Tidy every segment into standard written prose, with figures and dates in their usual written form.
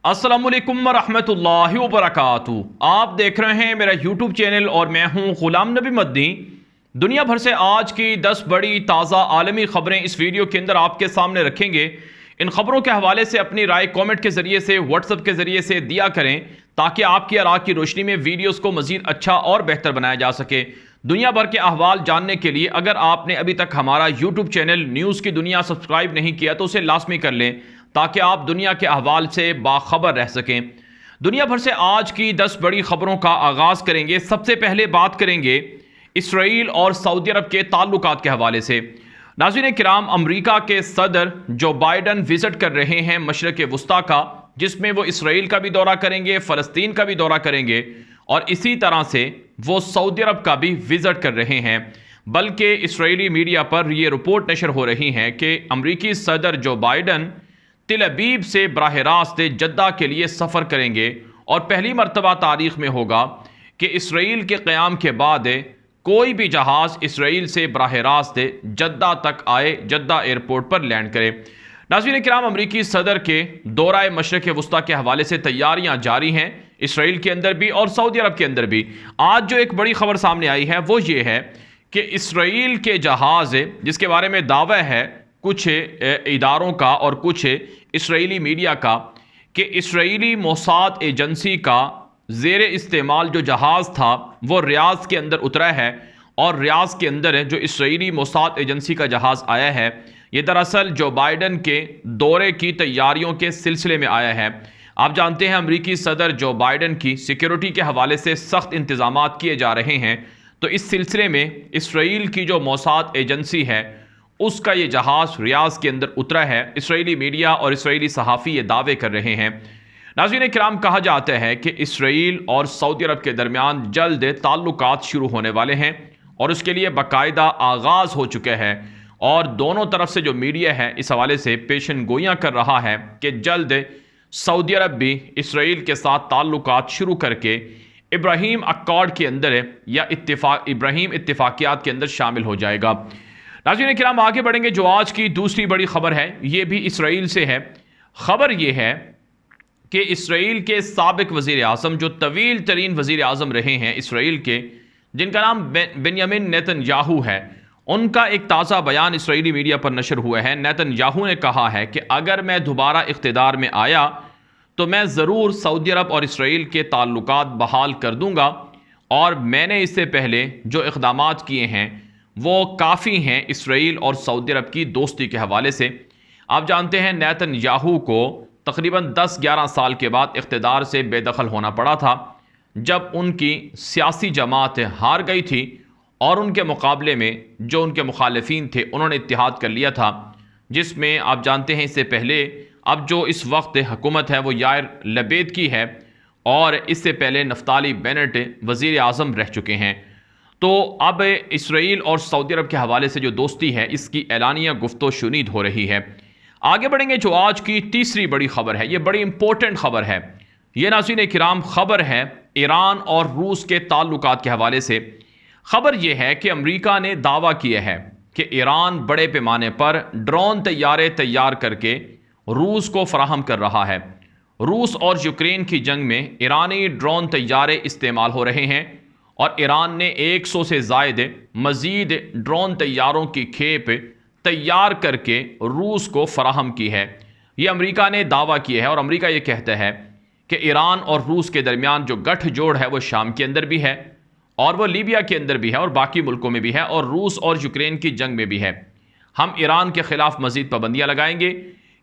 अस्सलामुअलैकुम रहमतुल्लाहि व बरकातुहू। आप देख रहे हैं मेरा यूट्यूब चैनल और मैं हूं गुलाम नबी मदनी। दुनिया भर से आज की 10 बड़ी ताज़ा आलमी ख़बरें इस वीडियो के अंदर आपके सामने रखेंगे। इन खबरों के हवाले से अपनी राय कमेंट के ज़रिए से, व्हाट्सएप के ज़रिए से दिया करें ताकि आपकी आरा की रोशनी में वीडियोस को मज़ीद अच्छा और बेहतर बनाया जा सके। दुनिया भर के अहवाल जानने के लिए अगर आपने अभी तक हमारा यूट्यूब चैनल न्यूज़ की दुनिया सब्सक्राइब नहीं किया तो उसे लाजमी कर लें ताकि आप दुनिया के अहवाल से बाखबर रह सकें। दुनिया भर से आज की 10 बड़ी खबरों का आगाज़ करेंगे। सबसे पहले बात करेंगे इसराइल और सऊदी अरब के ताल्लुकात के हवाले से। नाज़रीन किराम, अमरीका के सदर जो बाइडन विजिट कर रहे हैं मशरक़ वुस्ता का, जिसमें वो इसराइल का भी दौरा करेंगे, फ़लस्तीन का भी दौरा करेंगे और इसी तरह से वो सऊदी अरब का भी विजिट कर रहे हैं। बल्कि इसराइली मीडिया पर यह रिपोर्ट नशर हो रही है कि अमरीकी सदर जो बाइडन तिल अबीब से बराह रास्त जद्दा के लिए सफ़र करेंगे और पहली मरतबा तारीख़ में होगा कि इसराइल के क़याम के बाद कोई भी जहाज़ इसराइल से बराह रास्त जद्दा तक आए, जद्दा एयरपोर्ट पर लैंड करे। नाज़रीन किराम, अमरीकी सदर के दौरा मशरक़ वुस्ता के हवाले से तैयारियां जारी हैं, इसराइल के अंदर भी और सऊदी अरब के अंदर भी। आज जो एक बड़ी खबर सामने आई है वो ये है कि इसराइल के जहाज़, जिसके बारे में दावा है कुछ इदारों का और कुछ इसराइली मीडिया का, कि इसराइली मोसाद एजेंसी का ज़ेर इस्तेमाल जो जहाज़ था वो रियाज़ के अंदर उतरा है और रियाज़ के अंदर जो इसराइली मोसाद एजेंसी का जहाज़ आया है ये दरअसल जो बाइडन के दौरे की तैयारियों के सिलसिले में आया है। आप जानते हैं अमरीकी सदर जो बाइडन की सिक्योरिटी के हवाले से सख्त इंतज़ामात किए जा रहे हैं, तो इस सिलसिले में इसराइल की जो मोसाद एजेंसी है उसका ये जहाज़ रियाज़ के अंदर उतरा है। इसराइली मीडिया और इसराइली सहाफ़ी ये दावे कर रहे हैं। नाज़रीन किराम, कहा जाता है कि इसराइल और सऊदी अरब के दरमियान जल्द ताल्लुकात शुरू होने वाले हैं और उसके लिए बाकायदा आगाज़ हो चुका है और दोनों तरफ से जो मीडिया है इस हवाले से पेशन गोइयाँ कर रहा है कि जल्द सऊदी अरब भी इसराइल के साथ ताल्लुकात शुरू करके इब्राहीम अकॉर्ड के अंदर या इब्राहीम इत्तिफाकियात के अंदर शामिल हो जाएगा। नाज़रीन किराम, आगे बढ़ेंगे। जो आज की दूसरी बड़ी खबर है ये भी इसराइल से है। खबर ये है कि इसराइल के साबिक वज़ीर आज़म, जो तवील तरीन वज़ीर आज़म रहे हैं इसराइल के, जिनका नाम बेंयामिन नेतन्याहू है, उनका एक ताज़ा बयान इसराइली मीडिया पर नशर हुआ है। नेतन्याहू ने कहा है कि अगर मैं दोबारा इख्तिदार में आया तो मैं ज़रूर सऊदी अरब और इसराइल के ताल्लुकात बहाल कर दूँगा और मैंने इससे पहले जो इक़दामात किए हैं वो काफ़ी हैं इसराइल और सऊदी अरब की दोस्ती के हवाले से। आप जानते हैं नेतन्याहू को तकरीबन 10-11 साल के बाद इख्तिदार से बेदखल होना पड़ा था जब उनकी सियासी जमात हार गई थी और उनके मुकाबले में जो उनके मुखालिफिन थे उन्होंने इत्तिहाद कर लिया था, जिसमें आप जानते हैं इससे पहले अब जो इस वक्त हुकूमत है वो यार लबेद की है और इससे पहले नफ्ताली बेनेट वज़ीर आज़म रह चुके हैं। तो अब इसराइल और सऊदी अरब के हवाले से जो दोस्ती है इसकी एलानिया गुफ्तो शुनीद हो रही है। आगे बढ़ेंगे। जो आज की तीसरी बड़ी खबर है ये बड़ी इंपॉर्टेंट खबर है। ये नाज़रीन किराम खबर है ईरान और रूस के ताल्लुकात के हवाले से। खबर यह है कि अमेरिका ने दावा किया है कि ईरान बड़े पैमाने पर ड्रोन तैयारे तैयार करके रूस को फराहम कर रहा है। रूस और यूक्रेन की जंग में ईरानी ड्रोन तैयारे इस्तेमाल हो रहे हैं और ईरान ने 100 से ज़ायद मज़ीद ड्रोन तैयारों की खेप तैयार करके रूस को फराहम की है। ये अमेरिका ने दावा किया है और अमेरिका ये कहता है कि ईरान और रूस के दरमियान जो गठजोड़ है वो शाम के अंदर भी है और वो लीबिया के अंदर भी है और बाकी मुल्कों में भी है और रूस और यूक्रेन की जंग में भी है। हम ईरान के ख़िलाफ़ मज़ीद पाबंदियाँ लगाएंगे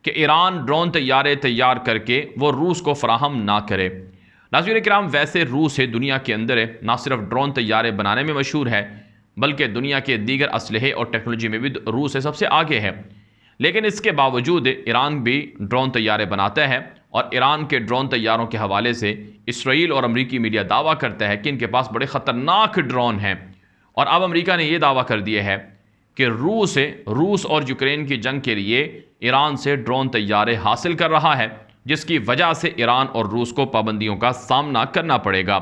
कि ईरान ड्रोन तैयारे तैयार करके वो रूस को फराहम ना करे। नाज़रीन किराम, वैसे रूस है दुनिया के अंदर ना सिर्फ ड्रोन तैयारे बनाने में मशहूर है बल्कि दुनिया के दीगर असलहे और टेक्नोलॉजी में भी रूस है सबसे आगे है। लेकिन इसके बावजूद ईरान भी ड्रोन तैयारे बनाता है और ईरान के ड्रोन तैयारों के हवाले से इसराइल और अमरीकी मीडिया दावा करता है कि इनके पास बड़े ख़तरनाक ड्रोन हैं। और अब अमरीका ने यह दावा कर दिया है कि रूस और यूक्रेन की जंग के लिए ईरान से ड्रोन तैयारे हासिल कर रहा है, जिसकी वजह से ईरान और रूस को पाबंदियों का सामना करना पड़ेगा।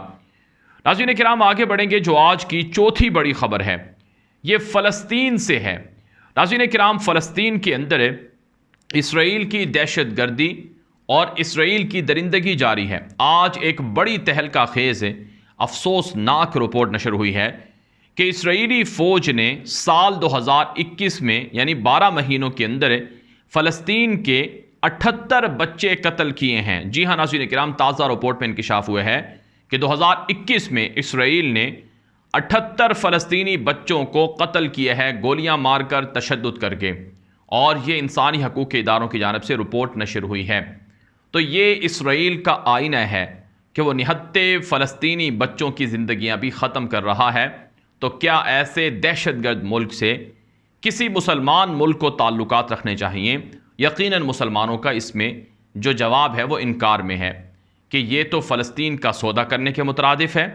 नाज़रीन किराम, आगे बढ़ेंगे। जो आज की चौथी बड़ी खबर है ये फ़लस्तीन से है। नाज़रीन किराम, फ़लस्तीन के अंदर इसराइल की दहशत गर्दी और इसराइल की दरिंदगी जारी है। आज एक बड़ी तहलका खेज अफसोसनाक रिपोर्ट नशर हुई है कि इसराइली फ़ौज ने साल 2021 में यानी 12 महीनों के अंदर फ़लस्तीन के 78 बच्चे कत्ल किए हैं। जी हाँ नाज़रीन किराम, ताज़ा रिपोर्ट में इंकशाफ हुआ है कि 2021 में इसराइल ने 78 फ़लस्तीनी बच्चों को कत्ल किया है, गोलियां मारकर, तशद्दुद करके। और ये इंसानी हकूक़ के इदारों की जानिब से रिपोर्ट नशर हुई है। तो ये इसराइल का आईना है कि वो निहत्ते फ़लस्तीनी बच्चों की ज़िंदगियां भी ख़त्म कर रहा है। तो क्या ऐसे दहशतगर्द मुल्क से किसी मुसलमान मुल्क को ताल्लुकात रखने चाहिए? यकीनन मुसलमानों का इसमें जो जवाब है वो इनकार में है कि ये तो फ़लस्तीन का सौदा करने के मुतरादिफ है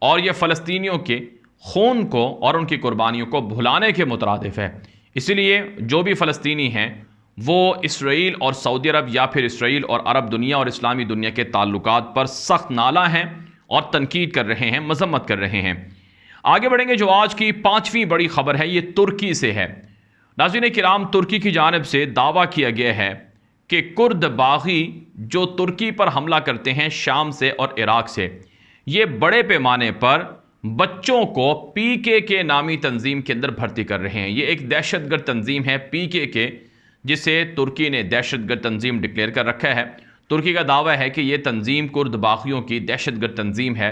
और ये फ़लस्तीनियों के खून को और उनकी कुर्बानियों को भुलाने के मुतरादिफ है। इसलिए जो भी फ़लस्तीनी हैं वो इसराइल और सऊदी अरब या फिर इसराइल और अरब दुनिया और इस्लामी दुनिया के ताल्लुकात पर सख्त नाला हैं और तनकीद कर रहे हैं, मजम्मत कर रहे हैं। आगे बढ़ेंगे। जो आज की 5वीं बड़ी खबर है ये तुर्की से है। नाज़रीन किराम, तुर्की की जानिब से दावा किया गया है कि कुर्द बागी जो तुर्की पर हमला करते हैं शाम से और इराक से, ये बड़े पैमाने पर बच्चों को पीकेके नामी तंजीम के अंदर भर्ती कर रहे हैं। ये एक दहशतगर्द तंजीम है पीकेके, जिसे तुर्की ने दहशतगर्द तंजीम डिक्लेयर कर रखा है। तुर्की का दावा है कि यह तंजीम कुर्द बागियों की दहशतगर्द तंजीम है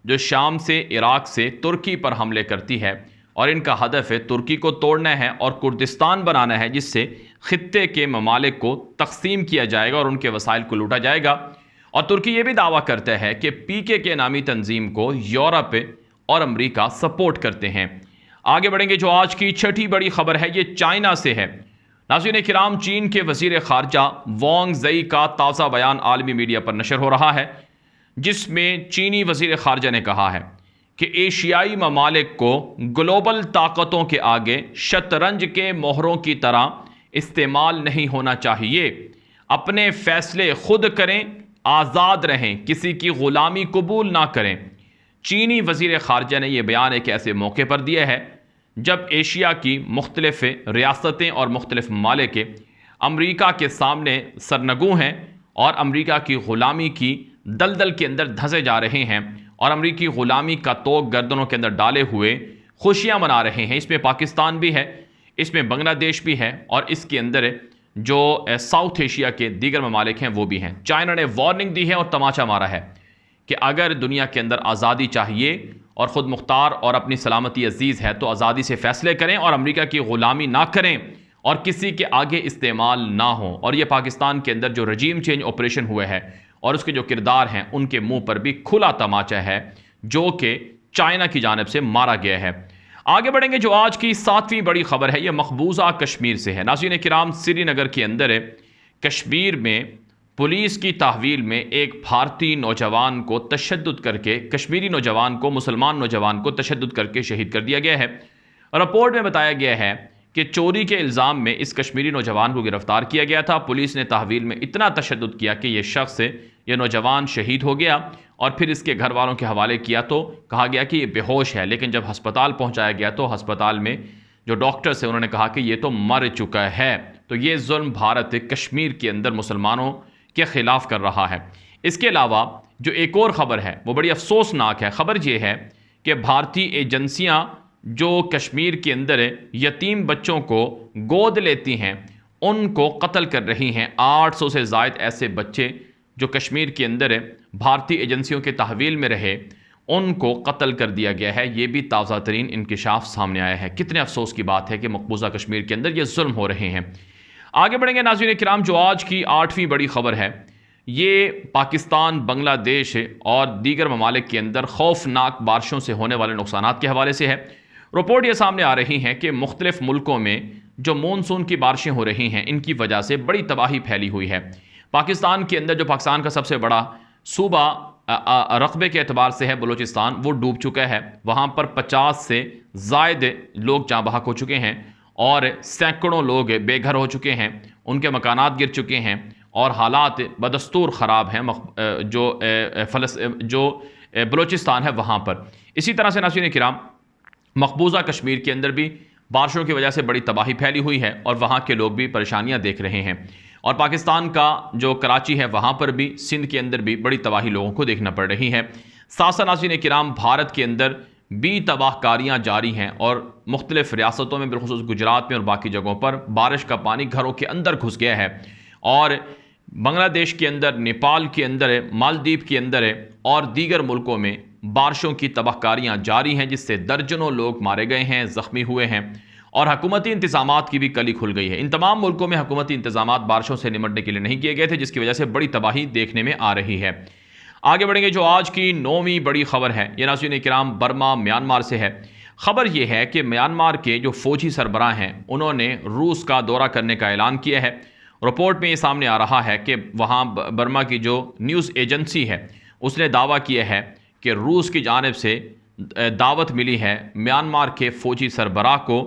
जो शाम से इराक से तुर्की पर हमले करती है और इनका हदफ है तुर्की को तोड़ना है और कुर्दिस्तान बनाना है, जिससे खित्ते के ममालिक को तकसीम किया जाएगा और उनके वसाइल को लूटा जाएगा। और तुर्की ये भी दावा करता है कि पीकेके नामी तंजीम को यूरोप और अमरीका सपोर्ट करते हैं। आगे बढ़ेंगे। जो आज की 6ठी बड़ी खबर है ये चाइना से है। नाज़रीन किराम, चीन के वज़ीर ख़ारजा वांग ज़ई का ताज़ा बयान आलमी मीडिया पर नशर हो रहा है, जिसमें चीनी वज़ीर ख़ारजा ने कहा है कि एशियाई ममालिक को ग्लोबल ताकतों के आगे शतरंज के मोहरों की तरह इस्तेमाल नहीं होना चाहिए। अपने फ़ैसले खुद करें, आज़ाद रहें, किसी की ग़ुलामी कबूल ना करें। चीनी वज़ीर ख़ारजा ने यह बयान एक ऐसे मौके पर दिया है जब एशिया की मुख्तलिफ रियासतें और मुख्तलिफ ममालिक अमरीका के सामने सरनगू हैं और अमरीका की ग़ुलामी की दलदल के अंदर धंसे जा रहे हैं और अमरीकी ग़ुलामी का तोग गर्दनों के अंदर डाले हुए खुशियां मना रहे हैं। इसमें पाकिस्तान भी है, इसमें बांग्लादेश भी है और इसके अंदर जो साउथ एशिया के दीगर ममालिक हैं वो भी हैं। चाइना ने वार्निंग दी है और तमाचा मारा है कि अगर दुनिया के अंदर आज़ादी चाहिए और ख़ुद मुख्तार और अपनी सलामती अजीज़ है तो आज़ादी से फ़ैसले करें और अमरीका की ग़ुलामी ना करें और किसी के आगे इस्तेमाल ना हो। और ये पाकिस्तान के अंदर जो रजीम चेंज ऑपरेशन हुआ है और उसके जो किरदार हैं उनके मुंह पर भी खुला तमाचा है जो कि चाइना की जानिब से मारा गया है। आगे बढ़ेंगे। जो आज की 7वीं बड़ी खबर है यह मकबूजा कश्मीर से है। नाज़रीन किराम, श्रीनगर के अंदर कश्मीर में पुलिस की तहवील में एक भारतीय नौजवान को तशद्दुद करके, कश्मीरी नौजवान को, मुसलमान नौजवान को तशद्दुद करके शहीद कर दिया गया है। रिपोर्ट में बताया गया है कि चोरी के इल्ज़ाम में इस कश्मीरी नौजवान को गिरफ्तार किया गया था। पुलिस ने तहवील में इतना तशद्दुद किया कि यह नौजवान शहीद हो गया और फिर इसके घर वालों के हवाले किया तो कहा गया कि ये बेहोश है, लेकिन जब हस्पताल पहुँचाया गया तो हस्पताल में जो डॉक्टर्स हैं उन्होंने कहा कि ये तो मर चुका है। तो ये जुल्म भारत कश्मीर के अंदर मुसलमानों के ख़िलाफ़ कर रहा है। इसके अलावा जो एक और ख़बर है वो बड़ी अफसोसनाक है। ख़बर ये है कि भारतीय एजेंसियां जो कश्मीर के अंदर यतीम बच्चों को गोद लेती हैं उनको कत्ल कर रही हैं। 800 से ज़ायद ऐसे बच्चे जो कश्मीर के अंदर भारतीय एजेंसियों के तहवील में रहे उनको कत्ल कर दिया गया है। ये भी ताज़ा तरीन इंकशाफ सामने आया है। कितने अफसोस की बात है कि मकबूजा कश्मीर के अंदर ये जुल्म हो रहे हैं। आगे बढ़ेंगे नाज़रीन किराम। जो आज की 8वीं बड़ी खबर है ये पाकिस्तान, बांग्लादेश और दीगर ममालिक के अंदर खौफनाक बारिशों से होने वाले नुकसानात के हवाले से है। रिपोर्ट ये सामने आ रही है कि मुख्तलिफ मुल्कों में जो मानसून की बारिशें हो रही हैं इनकी वजह से बड़ी तबाही फैली हुई है। पाकिस्तान के अंदर जो पाकिस्तान का सबसे बड़ा सूबा रकबे के एतबार से है बलूचिस्तान, वो डूब चुका है। वहाँ पर 50 से ज़ायद लोग जाँ बहक हो चुके हैं और सैकड़ों लोग बेघर हो चुके हैं, उनके मकानात गिर चुके हैं और हालात बदस्तूर ख़राब हैं जो बलूचिस्तान है वहाँ पर। इसी तरह से नाज़रीन किराम, मकबूजा कश्मीर के अंदर भी बारिशों की वजह से बड़ी तबाही फैली हुई है और वहाँ के लोग भी परेशानियाँ देख रहे हैं। और पाकिस्तान का जो कराची है वहाँ पर भी, सिंध के अंदर भी बड़ी तबाही लोगों को देखना पड़ रही है। साथ नाज़रीन किराम, भारत के अंदर भी तबाहकारियाँ जारी हैं और मुख्तलिफ रियासतों में, बिलखुसूस गुजरात में और बाकी जगहों पर बारिश का पानी घरों के अंदर घुस गया है और बांग्लादेश के अंदर, नेपाल के अंदर है, मालदीव के अंदर है और दीगर मुल्कों में बारिशों की तबाहकारियाँ जारी हैं, जिससे दर्जनों लोग मारे गए हैं, ज़ख्मी हुए हैं और हुकूमती इंतज़ामात की भी कली खुल गई है। इन तमाम मुल्कों में हुकूमती इंतज़ामात बारिशों से निमटने के लिए नहीं किए गए थे, जिसकी वजह से बड़ी तबाही देखने में आ रही है। आगे बढ़ेंगे। जो आज की 9वीं बड़ी खबर है, ये नाज़रीन किराम बर्मा म्यांमार से है। खबर यह है कि म्यांमार के जो फौजी सरबराह हैं, उन्होंने रूस का दौरा करने का ऐलान किया है। रिपोर्ट में ये सामने आ रहा है कि वहाँ बर्मा की जो न्यूज़ एजेंसी है उसने दावा किया है कि रूस की जानिब से दावत मिली है म्यांमार के फ़ौजी सरबराह को,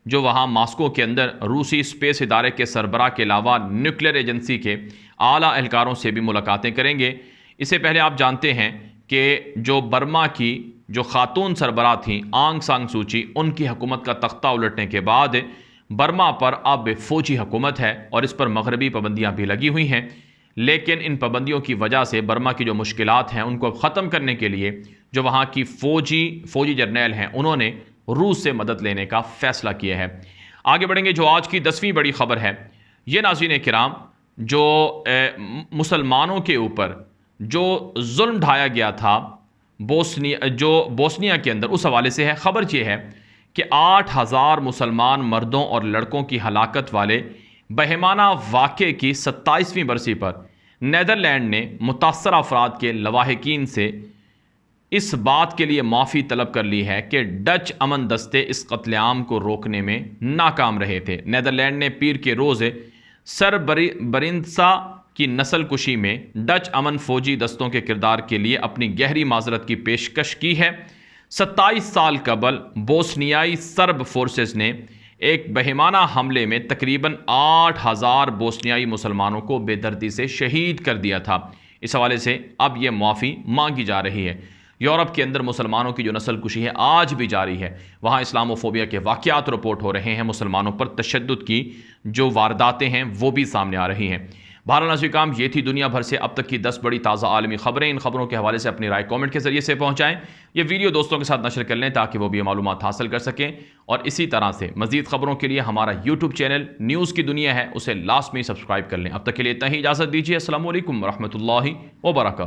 जो वहाँ मास्को के अंदर रूसी स्पेस इदारे के सरबराह के अलावा न्यूक्लियर एजेंसी के आला एहलकारों से भी मुलाकातें करेंगे। इससे पहले आप जानते हैं कि जो बर्मा की जो खातून सरबराह थी आंग सान सू की, उनकी हुकूमत का तख्ता उलटने के बाद बर्मा पर अब फ़ौजी हुकूमत है और इस पर मगरबी पाबंदियाँ भी लगी हुई हैं। लेकिन इन पाबंदियों की वजह से बर्मा की जो मुश्किलात हैं उनको ख़त्म करने के लिए जो वहाँ की फ़ौजी जर्नैल हैं, उन्होंने रूस से मदद लेने का फ़ैसला किया है। आगे बढ़ेंगे। जो आज की 10वीं बड़ी खबर है, ये नाज़रीन किराम जो मुसलमानों के ऊपर जो जुल्म ढाया गया था बोस्निया के अंदर, उस हवाले से है। खबर ये है कि 8000 मुसलमान मर्दों और लड़कों की हलाकत वाले बहमाना वाक़े की 27वीं बरसी पर नीदरलैंड ने मुतासर अफराद के लवाहिकीन से इस बात के लिए माफ़ी तलब कर ली है कि डच अमन दस्ते इस कत्लेआम को रोकने में नाकाम रहे थे। नीदरलैंड ने पीर के रोज़ सर बरिंसा की नस्ल कुशी में डच अमन फौजी दस्तों के किरदार के लिए अपनी गहरी माजरत की पेशकश की है। 27 साल कबल बोस्नियाई सर्ब फोर्सेस ने एक बहिमाना हमले में तकरीबन 8000 बोस्नियाई मुसलमानों को बेदर्दी से शहीद कर दिया था। इस हवाले से अब यह माफ़ी मांगी जा रही है। यूरोप के अंदर मुसलमानों की जो नस्ल कुशी है आज भी जारी है। वहाँ इस्लामोफोबिया के वाक़यात रिपोर्ट हो रहे हैं, मुसलमानों पर तशद्दुद की जो वारदातें हैं वो भी सामने आ रही हैं। बहरहाल नाज़रीन, ये थी दुनिया भर से अब तक की 10 बड़ी ताज़ा आलमी खबरें। इन खबरों के हवाले से अपनी राय कमेंट के जरिए से पहुंचाएं। ये वीडियो दोस्तों के साथ नशर कर लें ताकि वो भी मालूमात हासिल कर सकें। और इसी तरह से मज़ीद खबरों के लिए हमारा यूट्यूब चैनल न्यूज़ की दुनिया है, उसे लास्ट में सब्सक्राइब कर लें। अब तक के लिए इतना ही, इजाज़त दीजिए। अस्सलामु अलैकुम व रहमतुल्लाहि व बरकातुहू।